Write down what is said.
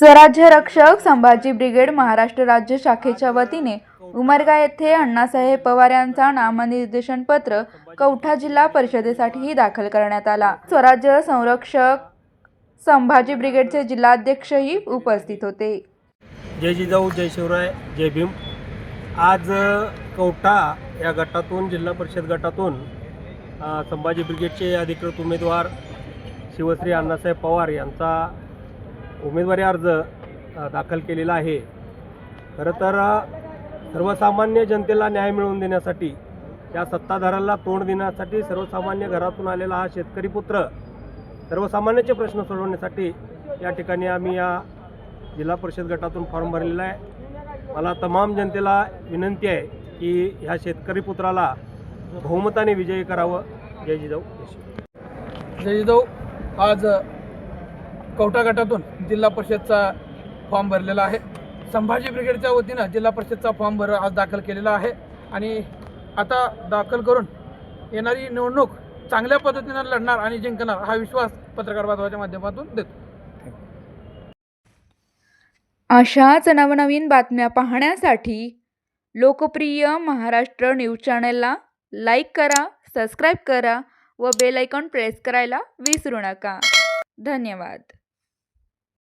स्वराज्य रक्षक संभाजी ब्रिगेड महाराष्ट्र राज्य शाखेच्या वतीने उमरगा येथे अण्णासाहेब पवार यांचा नामनिर्देशन पत्र कौठा जिल्हा परिषदेसाठी दाखल करण्यात आला। स्वराज्य संरक्षक संभाजी ब्रिगेडचे जिल्हाध्यक्षही उपस्थित होते। जय जिजाऊ, जय शिवराय, जय भीम। आज कौठा या गटातून, जिल्हा परिषद गटातून संभाजी ब्रिगेडचे अधिकृत उमेदवार शिवश्री अण्णासाहेब पवार यांचा उमेदवारी अर्ज दाखल केलेला आहे। खरं तर सर्वसामान्य जनतेला न्याय मिळवून देण्यासाठी, या सत्ताधाऱ्याला तोंड देण्यासाठी, सर्वसामान्य घरातून आलेला हा शेतकरी पुत्र सर्वसामान्याचे प्रश्न सोडवण्यासाठी या ठिकाणी आम्ही या जिल्हा परिषद गटातून फॉर्म भरलेला आहे। मला तमाम जनतेला विनंती आहे की ह्या शेतकरी पुत्राला बहुमताने विजयी करावं। जय जिजाऊ, जय जिजाऊ। आज कौठा गटातून जिल्हा परिषदचा फॉर्म भरलेला आहे। संभाजी ब्रिगेडच्या वतीनं जिल्हा परिषदचा फॉर्म आज दाखल केलेला आहे आणि आता दाखल करून येणारी निवडणूक चांगल्या पद्धतीनं लढणार आणि जिंकणार हा विश्वास पत्रकार बांधवाच्या माध्यमातून देतो। अशाच नवनवीन बातम्या पाहण्यासाठी लोकप्रिय महाराष्ट्र न्यूज चॅनलला लाईक करा, सबस्क्राईब करा व बेल आयकॉन प्रेस करायला विसरू नका। धन्यवाद।